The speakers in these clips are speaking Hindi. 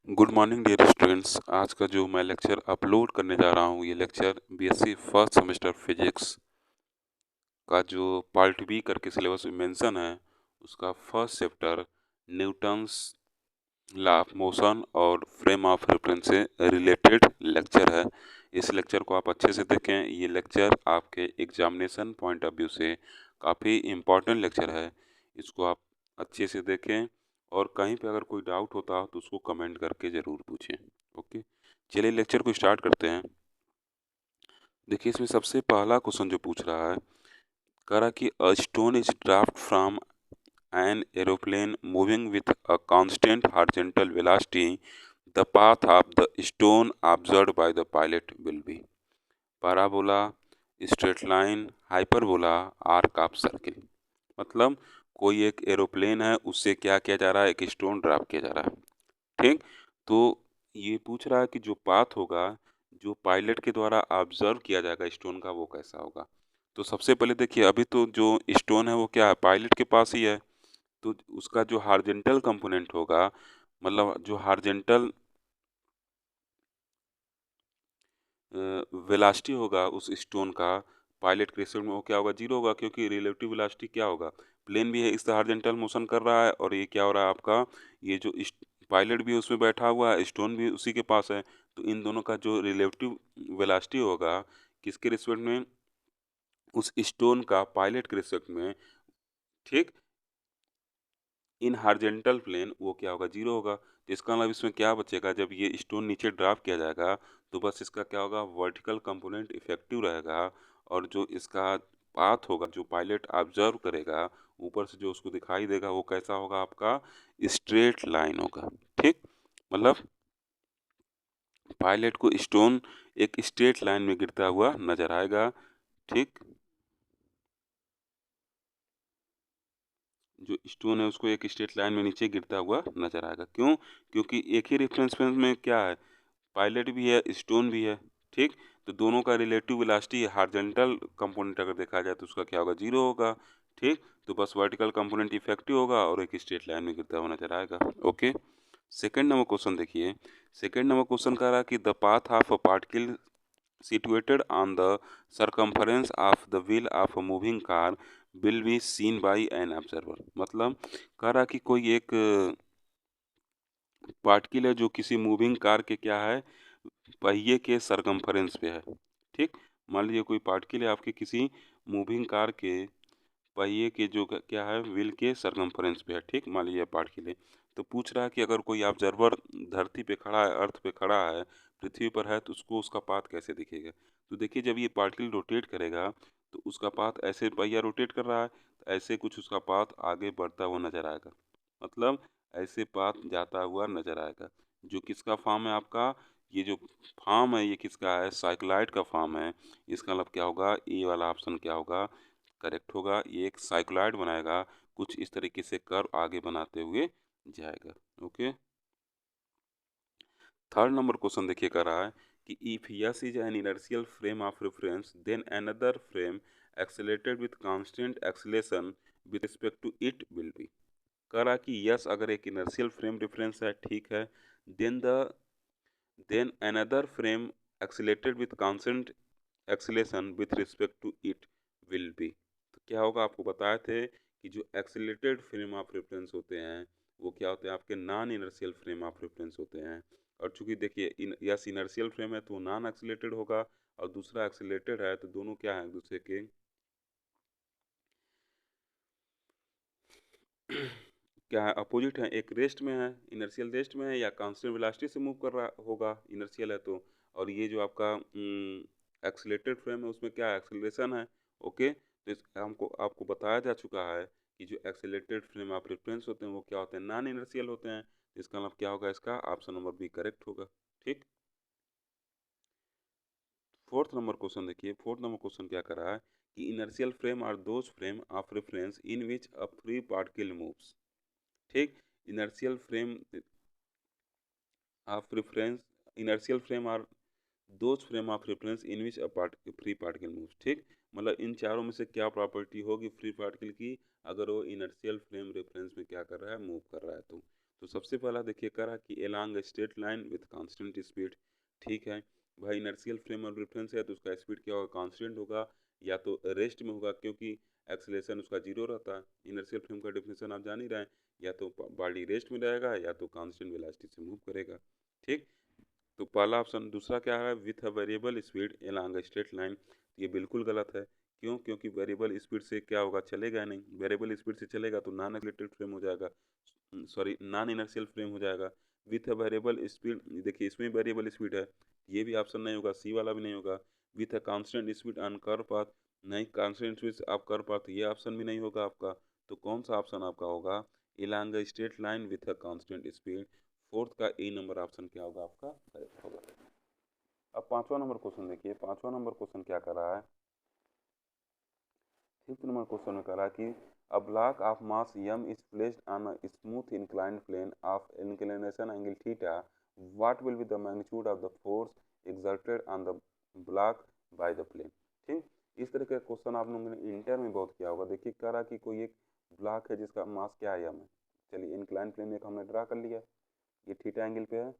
Good morning dear students. आज का जो मैं लेक्चर अपलोड करने जा रहा हूँ, ये lecture BSc first semester physics का जो पार्ट बी करके सिलेबस में मेंशन है, उसका first chapter Newton's law of motion और फ्रेम ऑफ रेफरेंस से रिलेटेड लेक्चर है। इस लेक्चर को आप अच्छे से देखें। ये लेक्चर आपके एग्जामिनेशन पॉइंट ऑफ व्यू से काफ़ी इम्पोर्टेंट लेक्चर है। इसको आप अच्छे से देखें और कहीं पे अगर कोई डाउट होता हो तो उसको कमेंट करके ज़रूर पूछें। ओके, चलिए लेक्चर को स्टार्ट करते हैं। देखिए, इसमें सबसे पहला क्वेश्चन जो पूछ रहा है, कह रहा कि a stone is draft from an aeroplane moving with a constant horizontal velocity, the path of the stone observed by the pilot will be parabola, straight line, hyperbola, arc of circle। मतलब कोई एक एरोप्लेन है, उससे क्या किया जा रहा है, एक स्टोन ड्राफ्ट किया जा रहा है। ठीक, तो ये पूछ रहा है कि जो पाथ होगा, जो पायलट के द्वारा ऑब्जर्व किया जाएगा स्टोन का, वो कैसा होगा। तो सबसे पहले देखिए, अभी तो जो स्टोन है वो क्या है, पायलट के पास ही है। तो उसका जो हार्जेंटल कंपोनेंट होगा, मतलब जो हार्जेंटल वेलासिटी होगा उस स्टोन का, पायलट के रिस्पेक्ट में वो क्या होगा, जीरो होगा, क्योंकि रिलेटिव वेलासिटी क्या होगा, प्लेन भी है, इस हार्जेंटल मोशन कर रहा है, और ये क्या हो रहा है आपका, ये जो पायलट भी उसमें बैठा हुआ है, स्टोन भी उसी के पास है। तो इन दोनों का जो रिलेटिव वेलासिटी होगा, किसके रिस्पेक्ट में, उस स्टोन का पायलट के रिस्पेक्ट में, ठीक, इन हार्जेंटल प्लेन, वो क्या होगा, जीरो होगा। तो इसका मतलब इसमें क्या बचेगा, जब ये स्टोन नीचे ड्राफ्ट किया जाएगा तो बस इसका क्या होगा, वर्टिकल कंपोनेंट इफेक्टिव रहेगा, और जो इसका पाथ होगा, जो पायलट ऑब्जर्व करेगा ऊपर से, जो उसको दिखाई देगा, वो कैसा होगा, आपका स्ट्रेट लाइन होगा। ठीक, मतलब पायलट को स्टोन एक स्ट्रेट लाइन में गिरता हुआ नजर आएगा। ठीक, जो स्टोन है उसको एक स्ट्रेट लाइन में नीचे गिरता हुआ नजर आएगा। क्यों? क्योंकि एक ही रेफरेंस फ्रेम में क्या है, पायलट भी है, स्टोन भी है। ठीक, तो दोनों का रिलेटिव वेलोसिटी हार्जेंटल कंपोनेंट अगर देखा जाए तो उसका क्या होगा, जीरो होगा। ठीक, तो बस वर्टिकल कंपोनेंट इफेक्टिव होगा और एक स्ट्रेट लाइन में गिरता हुआ नजर आएगा। ओके, सेकंड नंबर क्वेश्चन देखिए। सेकंड नंबर क्वेश्चन कह रहा है कि the path of a particle situated on the circumference of the wheel of a moving car will be seen by an observer। मतलब कह रहा कि कोई एक पार्टिकल है जो किसी मूविंग कार के क्या है, पहिए के सरकमफरेंस पे है। ठीक, मान लीजिए कोई पार्टिकल है आपके किसी मूविंग कार के पहिए के जो क्या है, व्हील के सरकमफरेंस पे है। ठीक, मान लीजिए पार्टिकल है। तो पूछ रहा है कि अगर कोई ऑब्जर्वर धरती पे खड़ा है, अर्थ पे खड़ा है, पृथ्वी पर है, तो उसको उसका पाथ कैसे दिखेगा। तो देखिए, जब ये पार्टिकल रोटेट करेगा तो उसका पाथ ऐसे, पहिया रोटेट कर रहा है तो ऐसे कुछ उसका पाथ आगे बढ़ता हुआ नजर आएगा। मतलब ऐसे पाथ जाता हुआ नजर आएगा, जो किसका फॉर्म है आपका, ये जो फॉर्म है ये किसका है, साइक्लॉइड का फॉर्म है। इसका मतलब क्या होगा, ए वाला ऑप्शन क्या होगा, करेक्ट होगा। ये एक साइक्लॉइड बनाएगा, कुछ इस तरीके से कर्व आगे बनाते हुए जाएगा। ओके, थर्ड नंबर क्वेश्चन देखिए, कर रहा है कि if S is an inertial frame of reference then another frame accelerated with constant acceleration with respect to it will be. कह रहा कि यस अगर एक इनर्शियल फ्रेम रेफरेंस है, ठीक है, then another frame accelerated with constant acceleration with respect to it will be. तो क्या होगा, आपको बताए थे कि जो एक्सेलेरेटेड फ्रेम ऑफ रेफरेंस होते हैं वो क्या होते हैं, आपके non inertial frame of reference होते हैं। और चूंकि देखिए यस इनर्शियल फ्रेम है तो नॉन एक्सेलेरेटेड होगा, और दूसरा एक्सेलेरेटेड है तो दोनों क्या है, एक दूसरे के क्या है, अपोजिट है। एक रेस्ट में है, इनर्शियल रेस्ट में है, या कांस्टेंट वेलोसिटी से मूव कर रहा होगा, इनर्शियल है तो। और ये जो आपका एक्सीलरेटेड फ्रेम है उसमें क्या है, एक्सेलरेशन है। ओके, तो इस हमको आपको बताया जा चुका है कि जो एक्सेलरेटेड फ्रेम ऑफ रेफरेंस होते हैं वो क्या होते हैं, नॉन इनर्शियल होते हैं। तो इसका मतलब क्या होगा, इसका ऑप्शन नंबर बी करेक्ट होगा। ठीक, फोर्थ नंबर क्वेश्चन देखिए। फोर्थ नंबर क्वेश्चन क्या कर रहा है कि inertial frame are those frame of reference in which a free particle moves. ठीक, inertial frame of reference, inertial frame are those frame of reference in which a free particle moves. ठीक, मतलब इन चारों में से क्या प्रॉपर्टी होगी फ्री पार्टिकल की, अगर वो इनर्शियल फ्रेम रेफरेंस में क्या कर रहा है, मूव कर रहा है तो। तो सबसे पहला देखिए करा कि along straight line with constant speed. ठीक है भाई, इनर्शियल फ्रेम ऑफ रेफरेंस है तो उसका स्पीड क्या होगा, कांस्टेंट होगा, या तो रेस्ट में होगा क्योंकि एक्सेलरेशन उसका जीरो रहता है। इनर्शियल फ्रेम का डेफिनेशन आप जान ही रहे हैं, या तो बॉडी रेस्ट में रहेगा या तो कांस्टेंट वेलोसिटी से मूव करेगा। ठीक, तो पहला ऑप्शन। दूसरा क्या है, with a variable speed along straight line. ये बिल्कुल गलत है। क्यों? क्योंकि वेरिएबल स्पीड से क्या होगा, चलेगा नहीं। वेरिएबल स्पीड से चलेगा तो नॉन एक्सीलरेटेड फ्रेम हो जाएगा, सॉरी नॉन इनर्शियल फ्रेम हो जाएगा। विथ अ वेरिएबल स्पीड, देखिए इसमें वेरिएबल स्पीड है, ये भी ऑप्शन नहीं होगा, सी वाला भी नहीं होगा। With a constant speed on curve path, नहीं कांस्टेंट स्पीड आप कर्व पाथ, ये ऑप्शन भी नहीं होगा आपका। तो कौन सा ऑप्शन आपका होगा, along a straight line with a constant speed. Fourth का ए नंबर ऑप्शन क्या होगा आपका, करेक्ट होगा। अब पांचवा नंबर क्वेश्चन देखिए, पांचवा नंबर क्वेश्चन क्या कर रहा है। फिफ्थ नंबर क्वेश्चन में कह रहा है कि a block of mass m is placed on a smooth inclined plane of inclination angle theta. What will be the magnitude of the force exerted on the block by the plane? ठीक, इस तरह का क्वेश्चन आप लोगों ने इंटर में बहुत किया होगा। देखिए कह रहा कि कोई एक ब्लॉक है जिसका मास क्या है, m है। चलिए इंक्लाइन प्लेन में हमने ड्रा कर लिया, ये थीटा एंगल पे है।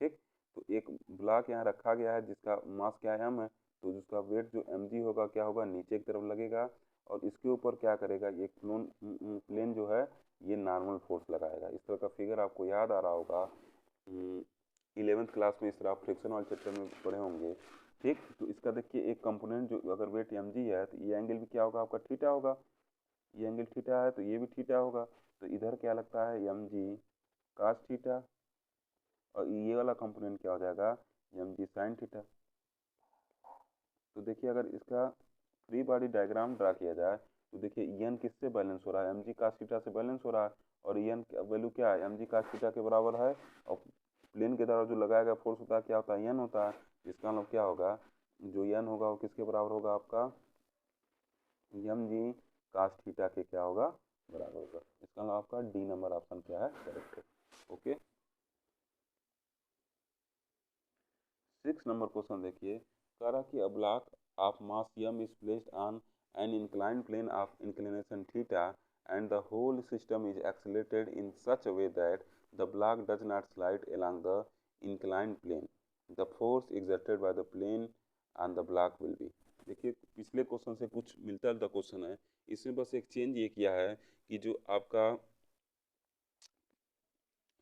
ठीक, तो एक ब्लॉक यहाँ रखा गया है जिसका मास क्या है, m है। तो जिसका वेट जो mg होगा क्या होगा, नीचे की तरफ लगेगा, और इसके ऊपर क्या करेगा, ये प्लेन जो है ये नॉर्मल फोर्स लगाएगा। इस तरह का फिगर आपको याद आ रहा होगा, 11th क्लास में इस तरह आप फ्रिक्शन वाले चैप्टर में पढ़े होंगे। ठीक, तो इसका देखिए एक कंपोनेंट जो अगर वेट mg है तो ये एंगल भी क्या होगा आपका, थीटा होगा। ये एंगल थीटा है तो ये भी थीटा होगा। तो इधर क्या लगता है, mg cos थीटा, और ये वाला कंपोनेंट क्या हो जाएगा, mg sin थीटा। तो देखिए अगर इसका फ्री बॉडी डायग्राम ड्रा किया जाए तो देखिए एन किससे बैलेंस हो रहा है, mg cos थीटा से बैलेंस हो रहा है, और एन का वैल्यू क्या है, mg cos थीटा के बराबर है। और प्लेन के द्वारा जो लगाया गया फोर्स होता है क्या होता है, एन होता है। इसका मतलब क्या होगा, जो एन होगा वो किसके बराबर होगा आपका, mg cos थीटा के क्या होगा, बराबर होगा। इसका मतलब आपका डी नंबर ऑप्शन क्या है, करेक्ट है। ओके, 6 नंबर क्वेश्चन देखिए, कह रहा कि a block of mass m is placed on an inclined plane of inclination theta and the whole system is accelerated in such a way that the block does not slide along the inclined plane. The force exerted by the plane on the block will be। देखिए पिछले क्वेश्चन से कुछ मिलता जुलता क्वेश्चन है, इसमें बस एक चेंज ये किया है कि जो आपका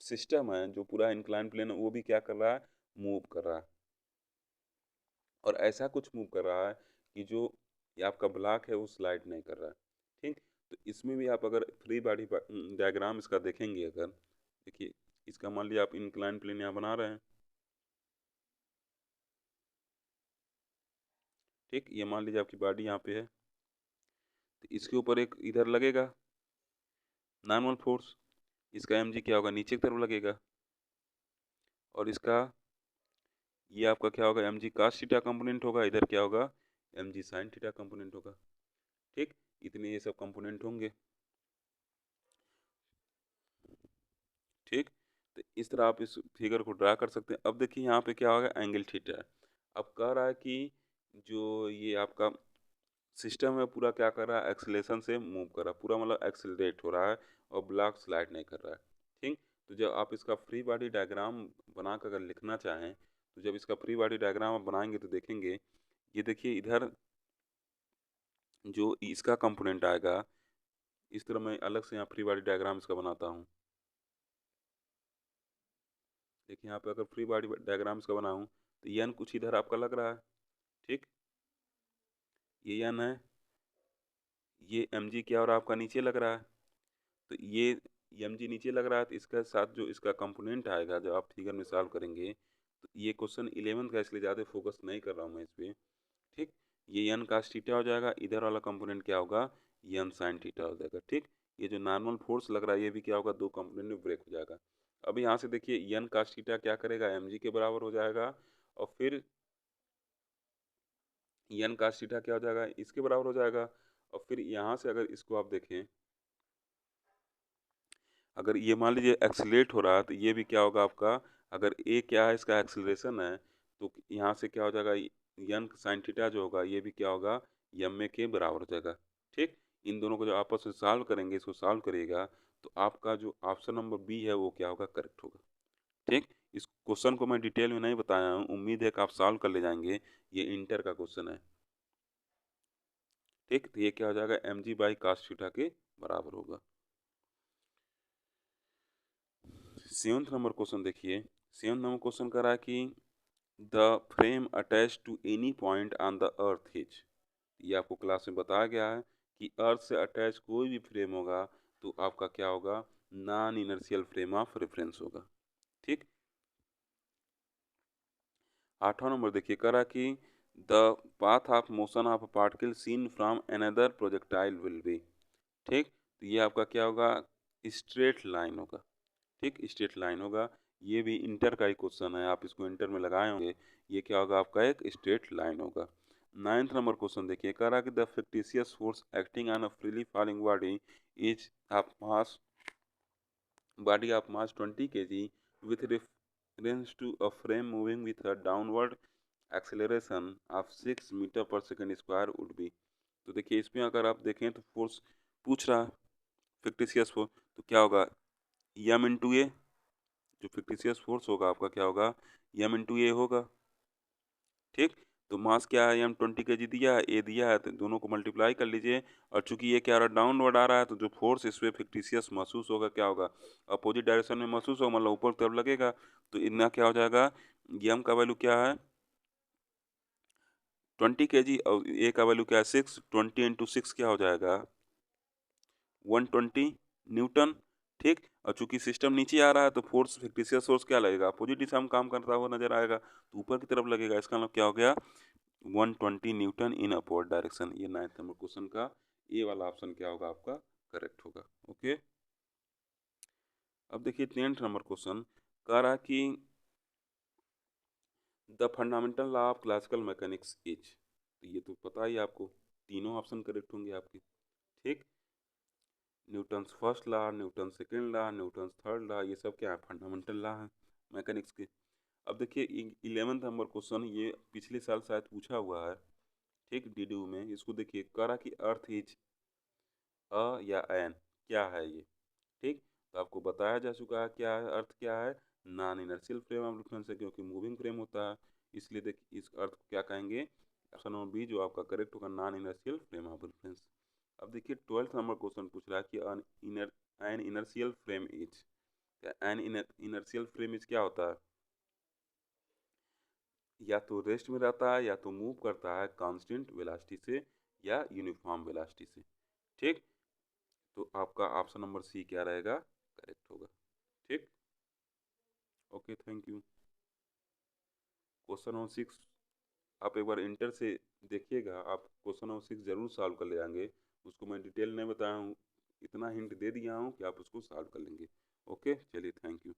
सिस्टम है, जो पूरा इंक्लाइन प्लेन है वो भी क्या कर रहा है, मूव कर रहा है, और ऐसा कुछ मूव कर रहा है कि जो ये आपका ब्लॉक है वो स्लाइड नहीं कर रहा है। ठीक, तो इसमें भी आप अगर फ्री बॉडी डायग्राम इसका देखेंगे, अगर देखिए इसका मान लीजिए आप इंक्लाइन प्लेन यहाँ बना रहे हैं। ठीक, ये मान लीजिए आपकी बॉडी यहाँ पे है, तो इसके ऊपर एक इधर लगेगा नॉर्मल फोर्स, इसका mg क्या होगा, नीचे की तरफ लगेगा, और इसका ये आपका क्या होगा, mg cos थीटा कंपोनेंट होगा, इधर क्या होगा, mg sin थीटा कंपोनेंट होगा। ठीक, इतने ये सब कंपोनेंट होंगे। ठीक, तो इस तरह आप इस फिगर को ड्रा कर सकते हैं। अब देखिए यहाँ पे क्या होगा, एंगल थीटा है। अब कह रहा है कि जो ये आपका सिस्टम है पूरा क्या कर रहा है, एक्सेलेरेशन से मूव कर रहा है, पूरा मतलब एक्सेलरेट हो रहा है, और ब्लॉक स्लाइड नहीं कर रहा है। ठीक, तो जब आप इसका फ्री बॉडी डायग्राम बना कर अगर लिखना चाहें, तो जब इसका फ्री बॉडी डायग्राम आप बनाएंगे तो देखेंगे, ये देखिए इधर जो इसका कंपोनेंट आएगा, इस तरह मैं अलग से यहाँ फ्री बॉडी डायग्राम इसका बनाता हूँ। देखिए यहाँ पे अगर फ्री बॉडी डायग्राम इसका बनाऊँ तो एन कुछ इधर आपका लग रहा है। ठीक, ये एन है, ये mg क्या और आपका नीचे लग रहा है, तो ये mg नीचे लग रहा है, तो इसका साथ जो इसका कंपोनेंट आएगा जब आप फिगर में सॉल्व करेंगे, तो ये क्वेश्चन 11th का इसलिए ज़्यादा फोकस नहीं कर रहा हूँ मैं इस पर। ठीक, ये n cos थीटा हो जाएगा, इधर वाला कंपोनेंट क्या होगा, n sin थीटा हो जाएगा। ठीक, ये जो नॉर्मल फोर्स लग रहा है ये भी क्या होगा, दो कंपोनेंट में ब्रेक हो जाएगा। अब यहाँ से देखिए n cos थीटा क्या करेगा, mg के बराबर हो जाएगा, और फिर n cos थीटा क्या हो जाएगा, इसके बराबर हो जाएगा। और फिर यहाँ से अगर इसको आप देखें, अगर ये मान लीजिए एक्सीलरेट हो रहा है तो ये भी क्या होगा आपका, अगर ए क्या है इसका एक्सीलरेशन है, तो यहाँ से क्या हो जाएगा, यन साइन थीटा जो होगा ये भी क्या होगा, यम में के बराबर हो जाएगा। ठीक, इन दोनों को जो आपस में सॉल्व करेंगे, इसको सॉल्व करिएगा तो आपका जो ऑप्शन नंबर बी है वो क्या होगा, करेक्ट होगा। ठीक, इस क्वेश्चन को मैं डिटेल में नहीं बताया हूँ, उम्मीद है कि आप सॉल्व कर ले जाएंगे। ये इंटर का क्वेश्चन है। ठीक, तो ये क्या हो जाएगा, mg/cos थीटा के बराबर होगा। 7th नंबर क्वेश्चन देखिए। 7th नंबर क्वेश्चन कह रहा है कि the frame attach to any point on the earth is, ये आपको क्लास में बताया गया है कि अर्थ से अटैच कोई भी फ्रेम होगा तो आपका क्या होगा, non inertial frame of reference होगा। ठीक, 8वां नंबर देखिए, कह रहा कि the path of motion of a particle seen from another projectile will be. ठीक, तो ये आपका क्या होगा, स्ट्रेट लाइन होगा। ठीक, स्ट्रेट लाइन होगा। ये भी इंटर का ही क्वेश्चन है, आप इसको इंटर में लगाए होंगे। ये क्या होगा, आपका एक स्ट्रेट लाइन होगा। 9th नंबर क्वेश्चन देखिए, कह रहा कि the fictitious force acting on a freely falling body is of mass mass 20 kg with reference to a frame moving with a downward acceleration of 6 metre पर सेकेंड स्क्वायर वुड बी। तो देखिए इसमें अगर आप देखें तो फोर्स पूछ रहा है, फिक्टिशियस फोर्स, तो क्या होगा, यम इंटू ए। जो फिक्टिशियस फोर्स होगा आपका क्या होगा, यम इंटू ए होगा। ठीक, तो मास क्या है, एम 20 kg दिया है, ए दिया है, तो दोनों को मल्टीप्लाई कर लीजिए। और चूंकि ये क्या रहा, डाउनवर्ड आ रहा है, तो जो फोर्स इस पे फिक्टिशियस महसूस होगा क्या होगा, अपोजिट डायरेक्शन में महसूस होगा, मतलब ऊपर की तरफ लगेगा। तो इतना क्या हो जाएगा, एम का वैल्यू क्या है 20 kg और ए का वैल्यू क्या है 6, 20 इंटू 6 क्या हो जाएगा 120 न्यूटन। ठीक, और चूंकि सिस्टम नीचे आ रहा है तो फोर्स फिक्टिशियस फोर्स क्या लगेगा, अपोजिट दिशा में काम करता हुआ नजर आएगा, तो ऊपर की तरफ लगेगा। इसका मतलब क्या हो गया, 120 न्यूटन इन अपवर्ड डायरेक्शन। ये 9th नंबर क्वेश्चन का ए वाला ऑप्शन क्या होगा, आपका करेक्ट होगा। ओके, अब देखिए 10th नंबर क्वेश्चन कह रहा कि the fundamental law of classical mechanics is, तो ये तो पता ही आपको, तीनों ऑप्शन करेक्ट होंगे आपके। ठीक, Newton's first law, Newton second law, Newton third law, ये सब क्या है, फंडामेंटल लॉ है मैकेनिक्स के। अब देखिए 11th नंबर क्वेश्चन, ये पिछले साल शायद पूछा हुआ है। ठीक, डीडू में इसको देखिए, कह रहा कि अर्थ इज अ या एन, क्या है ये। ठीक, तो आपको बताया जा चुका है क्या है, अर्थ क्या है, non inertial frame of reference है, क्योंकि मूविंग फ्रेम होता है। इसलिए देखिए इस अर्थ को क्या कहेंगे, ऑप्शन नंबर बी जो आपका करेक्ट होगा, non inertial frame of reference. अब देखिए 12th नंबर क्वेश्चन पूछ रहा है कि N inertial frame is, an inertial frame is क्या होता है, या तो रेस्ट में रहता है या तो मूव करता है कांस्टेंट वेलोसिटी से या यूनिफॉर्म वेलोसिटी से। ठीक, तो आपका ऑप्शन नंबर सी क्या रहेगा, करेक्ट होगा। ठीक, okay, thank you. Question number 6 आप एक बार इंटर से देखिएगा, आप क्वेश्चन नंबर 6 जरूर सॉल्व कर ले जाएंगे। उसको मैं डिटेल नहीं बताया हूँ, इतना हिंट दे दिया हूँ कि आप उसको सॉल्व कर लेंगे। ओके, चलिए, थैंक यू।